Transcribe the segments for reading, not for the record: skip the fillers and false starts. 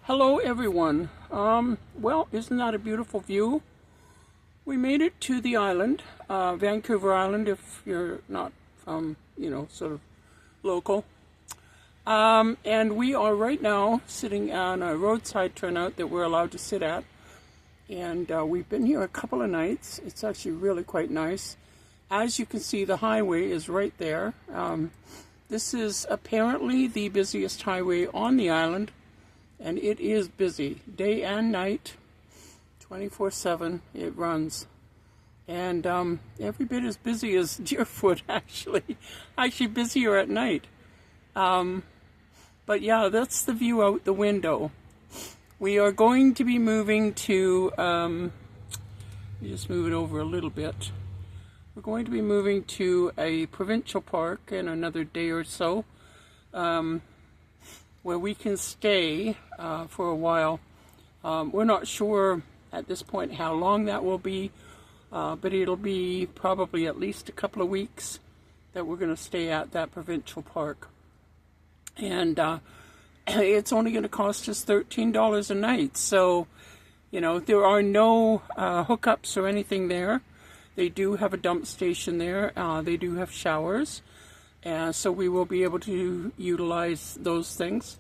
Hello everyone. Well, isn't that a beautiful view? We made it to the island, Vancouver Island, if you're not from, sort of local. And we are right now sitting on a roadside turnout that we're allowed to sit at. And we've been here a couple of nights. It's actually really quite nice. As you can see, the highway is right there. This is apparently the busiest highway on the island. And it is busy, day and night, 24/7 it runs. And every bit as busy as Deerfoot, actually busier at night. But yeah, that's the view out the window. We are going to be moving to, just move it over a little bit. We're going to be moving to a provincial park in another day or so. Where we can stay for a while. We're not sure at this point how long that will be, but it'll be probably at least a couple of weeks that we're going to stay at that provincial park. And it's only going to cost us $13 a night. So, there are no hookups or anything there. They do have a dump station there. They do have showers. So we will be able to utilize those things.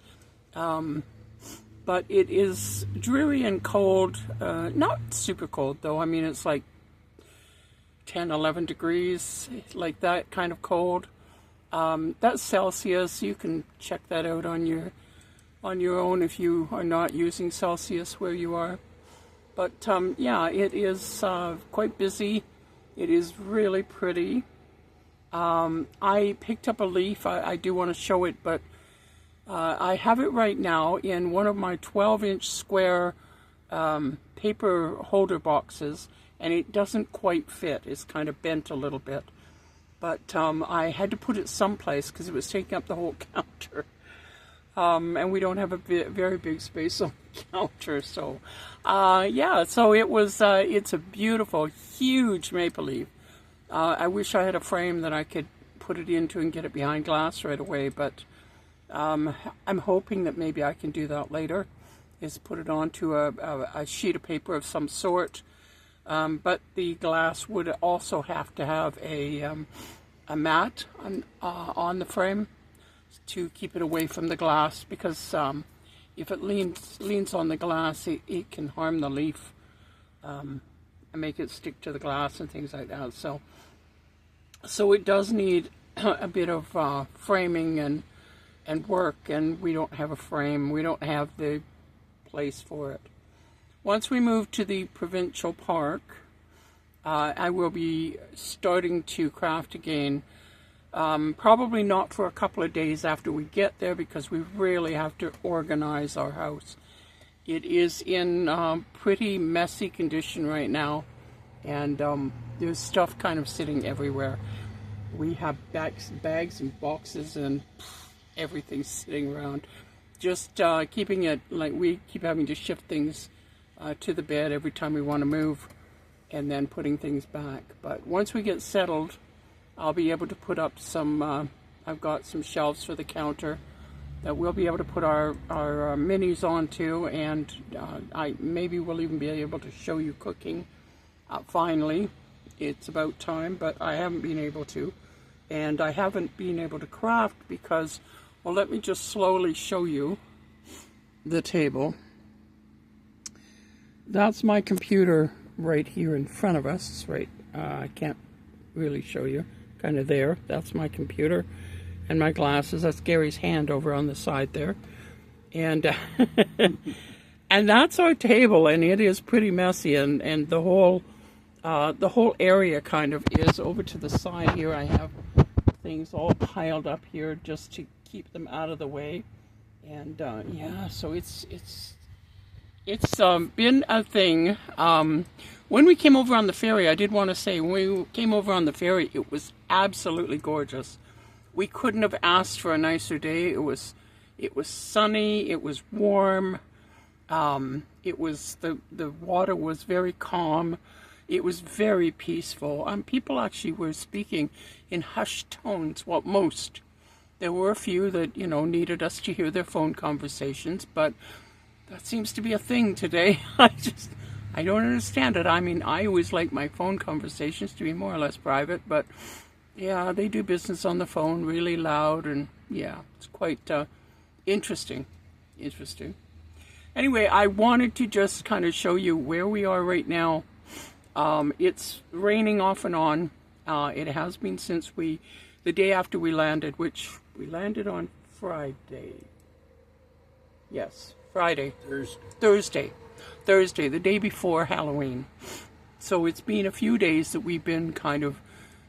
But it is dreary and cold. Not super cold, though. I mean, it's like 10, 11 degrees, like that kind of cold. That's Celsius. You can check that out on your own if you are not using Celsius where you are. But, yeah, it is quite busy. It is really pretty. I picked up a leaf. I do want to show it, but I have it right now in one of my 12-inch square paper holder boxes, and it doesn't quite fit. It's kind of bent a little bit. But I had to put it someplace because it was taking up the whole counter. And we don't have a very big space on the counter. So, yeah, so it's a beautiful, huge maple leaf. I wish I had a frame that I could put it into and get it behind glass right away, but I'm hoping that maybe I can do that later, is put it onto a sheet of paper of some sort. But the glass would also have to have a mat on the frame to keep it away from the glass, because if it leans on the glass, it can harm the leaf and make it stick to the glass and things like that. So it does need a bit of framing and work, and we don't have a frame. We don't have the place for it. Once we move to the provincial park, I will be starting to craft again. Probably not for a couple of days after we get there, because we really have to organize our house. It is in pretty messy condition right now, and there's stuff kind of sitting everywhere. We have bags and boxes and everything sitting around. Just keeping it, like, we keep having to shift things to the bed every time we want to move, and then putting things back. But once we get settled, I'll be able to put up some, I've got some shelves for the counter that we'll be able to put our minis onto, and I maybe will even be able to show you cooking. Finally, it's about time, but I haven't been able to. And I haven't been able to craft because, well, let me just slowly show you the table. That's my computer right here in front of us. Right, I can't really show you. Kind of there. That's my computer. And my glasses. That's Gary's hand over on the side there. And and that's our table, and it is pretty messy, and the whole area kind of is over to the side here. I have things all piled up here just to keep them out of the way. And yeah, so it's been a thing. When we came over on the ferry, I did want to say, when we came over on the ferry, it was absolutely gorgeous. We couldn't have asked for a nicer day. It was sunny. It was warm. It was the water was very calm. It was very peaceful. People actually were speaking in hushed tones. Well, most. There were a few that needed us to hear their phone conversations, but That seems to be a thing today. I don't understand it. I mean, I always like my phone conversations to be more or less private, but yeah, they do business on the phone really loud, and yeah, it's quite interesting. Anyway, I wanted to just kind of show you where we are right now. It's raining off and on. It has been since the day after we landed, which we landed on Friday. Yes, Friday. Thursday, the day before Halloween. So it's been a few days that we've been kind of,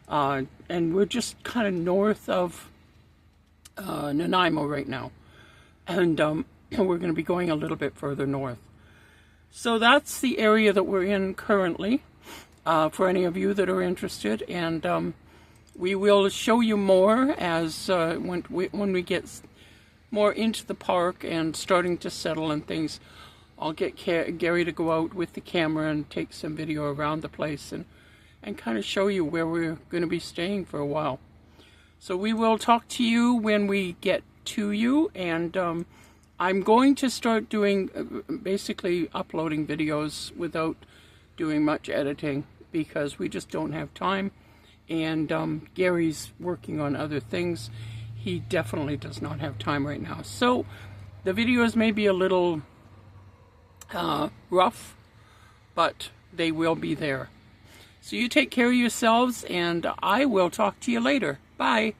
and we're just kind of north of Nanaimo right now. And we're going to be going a little bit further north. So that's the area that we're in currently, for any of you that are interested. And we will show you more as when we get more into the park and starting to settle and things. I'll get Gary to go out with the camera and take some video around the place and kind of show you where we're going to be staying for a while. So we will talk to you when we get to you, and I'm going to start doing basically uploading videos without doing much editing because we just don't have time, and Gary's working on other things. He definitely does not have time right now. So the videos may be a little rough, but they will be there. So you take care of yourselves, and I will talk to you later. Bye.